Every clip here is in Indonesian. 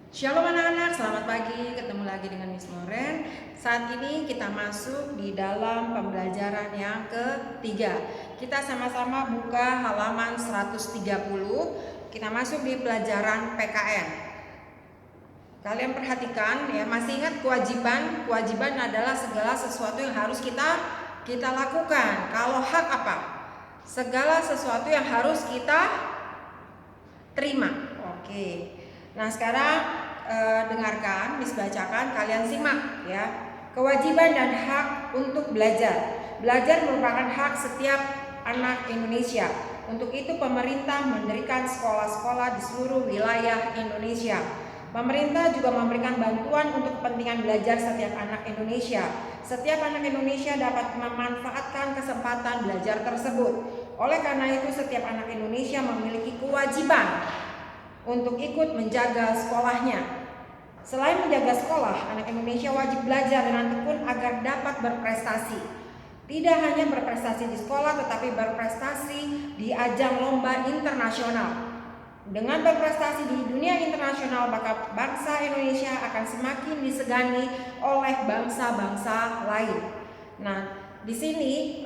Shalom anak-anak, selamat pagi, ketemu lagi dengan Miss Moren. Saat ini kita masuk di dalam pembelajaran yang ketiga. Kita sama-sama buka halaman 130. Kita masuk di pelajaran PKN. Kalian perhatikan ya, masih ingat kewajiban? Kewajiban adalah segala sesuatu yang harus kita lakukan. Kalau hak apa? Segala sesuatu yang harus kita terima. Oke. Nah, sekarang dengarkan, Miss bacakan, kalian simak ya. Kewajiban dan hak untuk belajar. Belajar merupakan hak setiap anak Indonesia. Untuk itu pemerintah mendirikan sekolah-sekolah di seluruh wilayah Indonesia. Pemerintah juga memberikan bantuan untuk kepentingan belajar setiap anak Indonesia. Setiap anak Indonesia dapat memanfaatkan kesempatan belajar tersebut. Oleh karena itu setiap anak Indonesia memiliki kewajiban untuk ikut menjaga sekolahnya. Selain menjaga sekolah, anak Indonesia wajib belajar dengan tekun agar dapat berprestasi. Tidak hanya berprestasi di sekolah, tetapi berprestasi di ajang lomba internasional. Dengan berprestasi di dunia internasional, maka bangsa Indonesia akan semakin disegani oleh bangsa-bangsa lain. Nah, di sini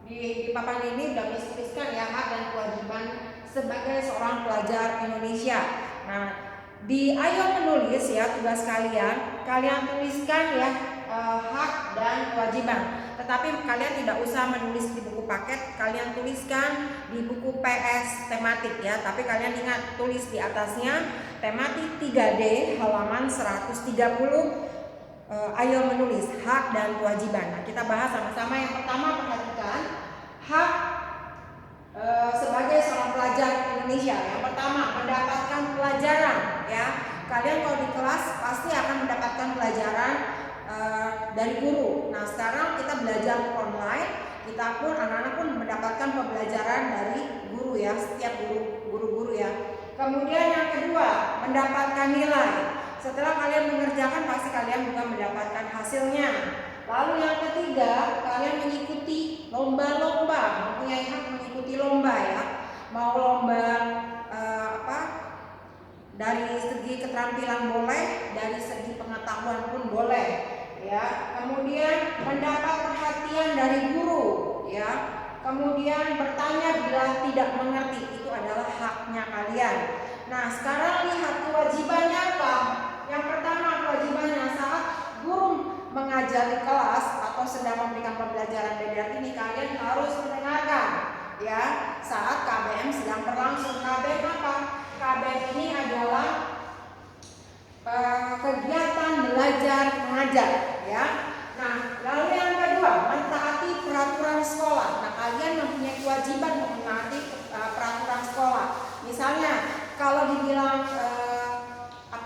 di papan ini sudah dituliskan ya hak dan kewajiban sebagai seorang pelajar Indonesia. Nah, di ayo menulis ya tugas kalian tuliskan ya hak dan kewajiban. Tetapi kalian tidak usah menulis di buku paket, kalian tuliskan di buku PS tematik ya. Tapi kalian ingat tulis di atasnya tematik 3D halaman 130. Ayo menulis hak dan kewajiban. Nah, kita bahas sama-sama. Yang pertama, perhatikan hak sebagai seorang pelajar Indonesia. Yang pertama, mendapatkan pelajaran ya. Kalian kalau di kelas pasti akan mendapatkan pelajaran dari guru. Nah, sekarang kita belajar online, kita pun anak-anak pun mendapatkan pembelajaran dari guru ya, setiap guru-guru ya. Kemudian yang kedua, mendapatkan nilai. Setelah kalian mengerjakan pasti kalian juga mendapatkan hasilnya. Lalu yang ketiga, kalian mengikuti lomba-lomba, mempunyai hak mengikuti lomba ya. Mau lomba dari segi keterampilan boleh, dari segi pengetahuan pun boleh ya. Kemudian mendapat perhatian dari guru ya. Kemudian bertanya bila tidak mengerti, itu adalah haknya kalian. Nah, sekarang lihat kewajibannya apa? Yang pertama, kewajibannya saat guru mengajar di kelas atau sedang memberikan pembelajaran DDR ini, kalian harus mendengarkan ya saat KBM sedang berlangsung. KBM apa? KBM ini adalah kegiatan belajar mengajar ya. Nah, lalu yang kedua, mentaati peraturan sekolah. Nah, kalian mempunyai kewajiban mentaati peraturan sekolah. Misalnya kalau dibilang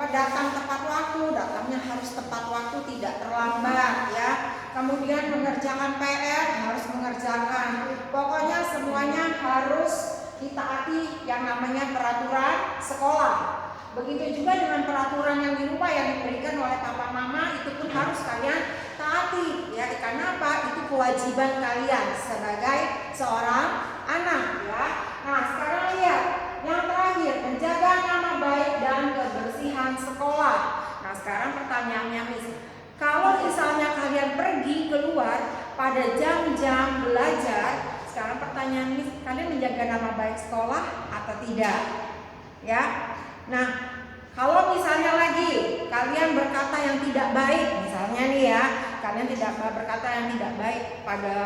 datang tepat waktu, datangnya harus tepat waktu, tidak terlambat ya. Kemudian mengerjakan PR harus mengerjakan. Pokoknya semuanya harus ditaati yang namanya peraturan sekolah. Begitu juga dengan peraturan yang di rumah yang diberikan oleh papa mama, itu pun harus kalian taati ya. Karena apa? Itu kewajiban kalian sebagai seorang anak ya. Nah, sekarang lihat yang terakhir, menjaga nama baik dan kebersihan sekolah. Nah, sekarang pertanyaannya Miss, kalau misalnya kalian pergi keluar pada jam-jam belajar, sekarang pertanyaan Miss, kalian menjaga nama baik sekolah atau tidak? Ya. Nah, kalau misalnya lagi kalian berkata yang tidak baik, misalnya nih ya, kalian tidak berkata yang tidak baik pada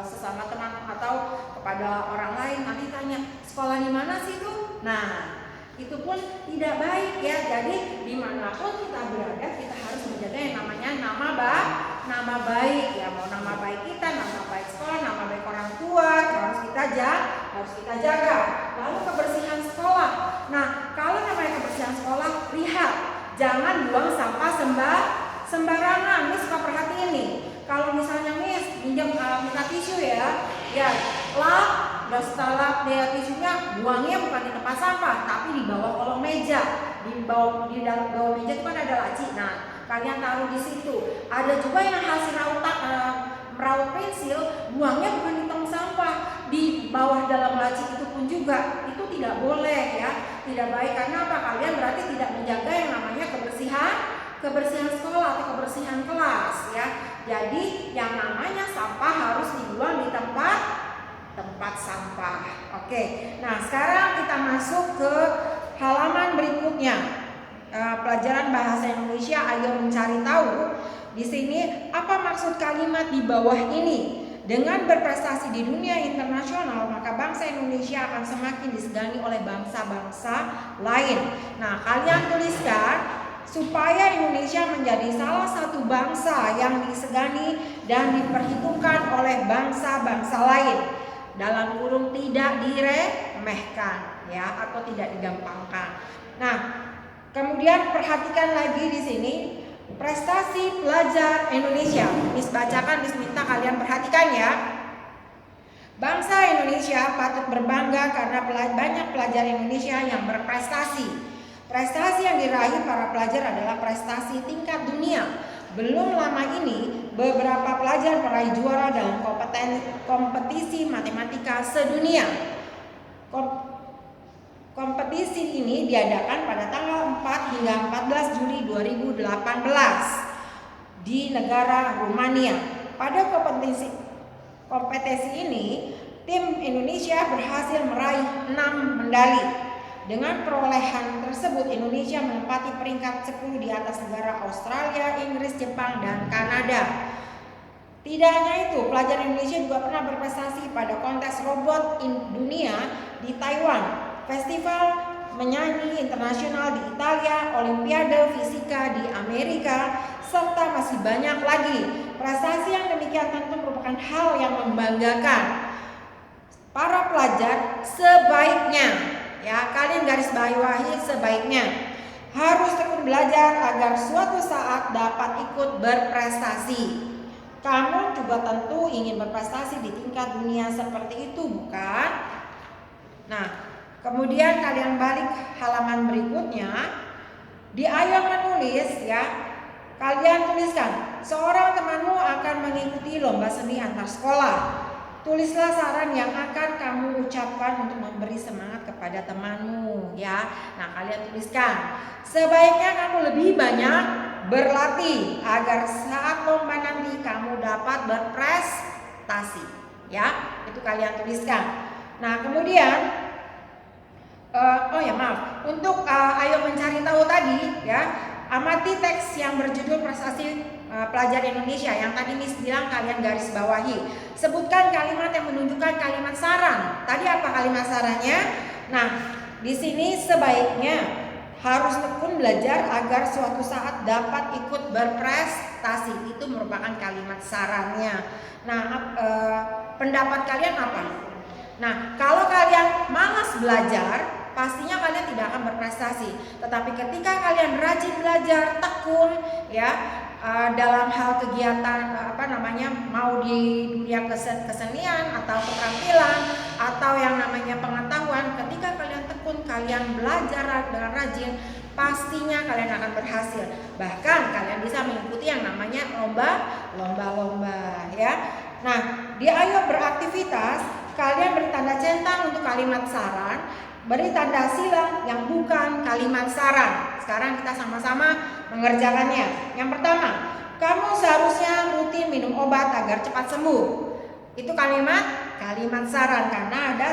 sesama teman atau kepada orang lain, nanti tanya sekolah di mana sih tuh? Nah, itu pun tidak baik ya. Jadi dimanapun kita berada, kita harus menjaga yang namanya nama baik ya. Mau nama baik kita, nama baik sekolah, nama baik orang tua harus kita jaga. Lalu kebersihan sekolah. Nah, kalau namanya kebersihan sekolah, lihat jangan buang sampah sembarangan. Miss suka perhatiin nih. Kalau misalnya Miss minta tisu ya, lap, udah setelah dia tisunya buangnya bukan di tempat sampah, tapi di bawah kolong meja. Di bawah meja itu kan ada laci. Nah, kalian taruh di situ. Ada juga yang hasil meraut pensil, buangnya bukan di tong sampah, di bawah dalam laci itu pun juga. Itu tidak boleh ya, tidak baik. Karena apa? Kalian berarti tidak menjaga Oke, nah sekarang kita masuk ke halaman berikutnya. Pelajaran bahasa Indonesia, ayo mencari tahu. Di sini apa maksud kalimat di bawah ini? Dengan berprestasi di dunia internasional, maka bangsa Indonesia akan semakin disegani oleh bangsa-bangsa lain. Nah, kalian tuliskan supaya Indonesia menjadi salah satu bangsa yang disegani dan diperhitungkan oleh bangsa-bangsa lain. Dalam kurung tidak diremehkan ya, atau tidak digampangkan. Nah, kemudian perhatikan lagi di sini prestasi pelajar Indonesia. Miss bacakan, Miss minta kalian perhatikan ya. Bangsa Indonesia patut berbangga karena banyak pelajar Indonesia yang berprestasi. Prestasi yang diraih para pelajar adalah prestasi tingkat dunia. Belum lama ini, beberapa pelajar meraih juara dalam kompetisi matematika sedunia. Kompetisi ini diadakan pada tanggal 4 hingga 14 Juli 2018 di negara Rumania. Pada kompetisi ini, tim Indonesia berhasil meraih 6 medali. Dengan perolehan tersebut, Indonesia menempati peringkat 10 di atas negara Australia, Inggris, Jepang, dan Kanada. Tidak hanya itu, pelajar Indonesia juga pernah berprestasi pada kontes robot dunia di Taiwan, festival menyanyi internasional di Italia, Olimpiade Fisika di Amerika, serta masih banyak lagi. Prestasi yang demikian tentu merupakan hal yang membanggakan. Para pelajar sebaiknya, ya kalian garis bawahi, sebaiknya harus tekun belajar agar suatu saat dapat ikut berprestasi. Kamu juga tentu ingin berprestasi di tingkat dunia seperti itu, bukan? Nah, kemudian kalian balik halaman berikutnya. Di ayo menulis ya, kalian tuliskan seorang temanmu akan mengikuti lomba seni antar sekolah. Tulislah saran yang akan kamu ucapkan untuk memberi semangat kepada temanmu ya. Nah, kalian tuliskan sebaiknya kamu lebih banyak berlatih agar saat lomba nanti kamu dapat berprestasi ya. Itu kalian tuliskan. Nah, kemudian untuk ayo mencari tahu tadi ya, amati teks yang berjudul prestasi pelajar Indonesia yang tadi Miss bilang kalian garis bawahi. Sebutkan kalimat yang menunjukkan kalimat saran. Tadi apa kalimat sarannya? Nah, di sini sebaiknya harus tekun belajar agar suatu saat dapat ikut berprestasi. Itu merupakan kalimat sarannya. Nah, pendapat kalian apa? Nah, kalau kalian malas belajar, pastinya kalian tidak akan berprestasi. Tetapi ketika kalian rajin belajar, tekun ya dalam hal kegiatan mau di dunia kesenian atau keterampilan atau yang namanya pengetahuan, ketika kalian tekun, kalian belajar dengan rajin, pastinya kalian akan berhasil. Bahkan kalian bisa mengikuti yang namanya lomba-lomba ya. Nah, di ayo beraktivitas, kalian beri tanda centang untuk kalimat saran, beri tanda silang yang bukan kalimat saran. Sekarang kita sama-sama mengerjakannya. Yang pertama, kamu seharusnya rutin minum obat agar cepat sembuh. Itu kalimat saran karena ada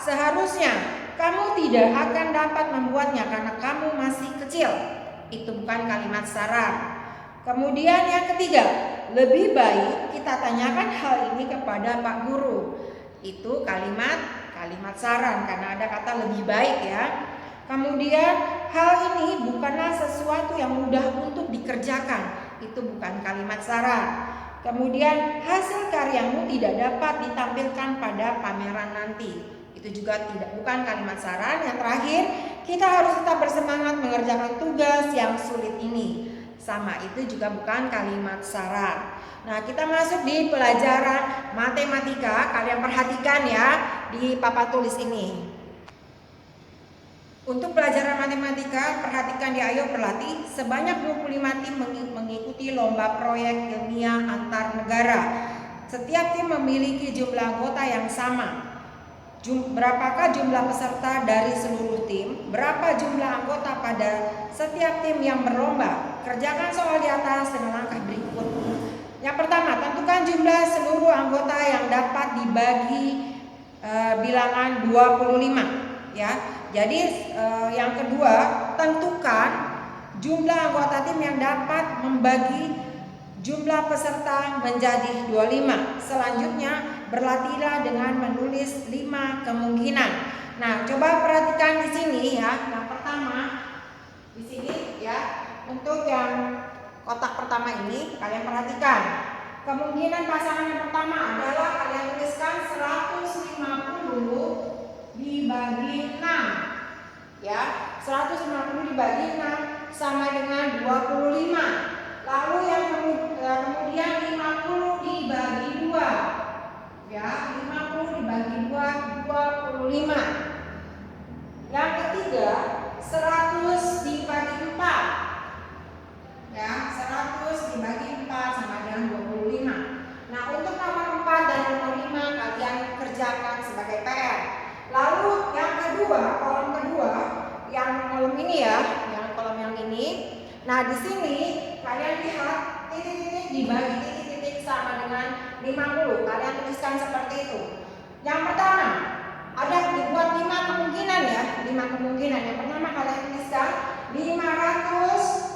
seharusnya. Kamu tidak akan dapat membuatnya karena kamu masih kecil. Itu bukan kalimat saran. Kemudian yang ketiga, lebih baik kita tanyakan hal ini kepada Pak Guru. Itu kalimat saran karena ada kata lebih baik ya. Kemudian hal ini bukanlah sesuatu yang mudah untuk dikerjakan. Itu bukan kalimat saran. Kemudian hasil karyamu tidak dapat ditampilkan pada pameran nanti. Itu juga bukan kalimat saran. Yang terakhir, kita harus tetap bersemangat mengerjakan tugas yang sulit ini. Sama, itu juga bukan kalimat saran. Nah, kita masuk di pelajaran matematika. Kalian perhatikan ya di papan tulis ini. Untuk pelajaran matematika, perhatikan di ayo berlatih. Sebanyak 25 tim mengikuti lomba proyek ilmiah antar negara. Setiap tim memiliki jumlah anggota yang sama. Berapakah jumlah peserta dari seluruh tim? Berapa jumlah anggota pada setiap tim yang berlomba? Kerjakan soal di atas dengan langkah berikut. Yang pertama, tentukan jumlah seluruh anggota yang dapat dibagi bilangan 25 ya. Jadi yang kedua, tentukan jumlah anggota tim yang dapat membagi jumlah peserta menjadi 25. Selanjutnya berlatihlah dengan menulis 5 kemungkinan. Nah, coba perhatikan di sini ya. Yang pertama di sini ya, untuk yang kotak pertama ini kalian perhatikan. Kemungkinan pasangan yang pertama adalah kalian tuliskan 150 dibagi 6. Ya, 150 dibagi 6 sama dengan 25. Lalu yang kemudian 50 dibagi 2. Ya, 50 dibagi 2, 25. Yang ketiga, 100 dibagi 4. Ya, 100 dibagi 4 sama dengan 25. Nah, untuk nomor 4 dan nomor 5 kalian kerjakan sebagai PR. Lalu yang kedua, kolom kedua, yang kolom ini ya, yang kolom yang ini. Nah, di sini kalian lihat titik-titik dibagi titik-titik sama dengan 50. Kalian tuliskan seperti itu. Yang pertama, ada dibuat 5 kemungkinan ya, 5 kemungkinan. Yang pertama kalian tuliskan 500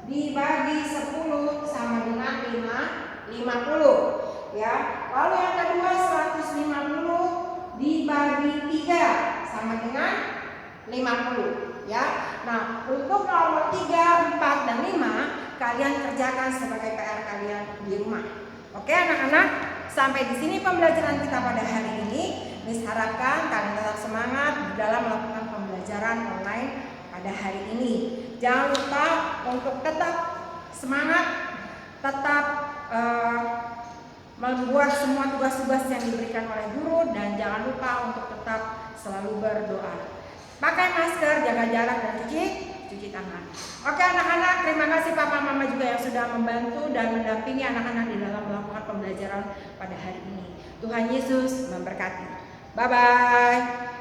dibagi 10 sama dengan 50 ya. Lalu yang kedua 150 dibagi 3 sama dengan 50 ya. Nah, untuk nomor 3, 4 dan 5 kalian kerjakan sebagai PR kalian di rumah. Oke anak-anak, sampai di sini pembelajaran kita pada hari ini. Miss harapkan kalian tetap semangat dalam melakukan pembelajaran online pada hari ini. Jangan lupa untuk tetap semangat, tetap membuat semua tugas-tugas yang diberikan oleh guru, dan jangan lupa untuk tetap selalu berdoa. Pakai masker, jaga jarak, dan cuci tangan. Oke anak-anak, terima kasih papa mama juga yang sudah membantu dan mendampingi anak-anak di dalam melakukan pembelajaran pada hari ini. Tuhan Yesus memberkati. Bye-bye.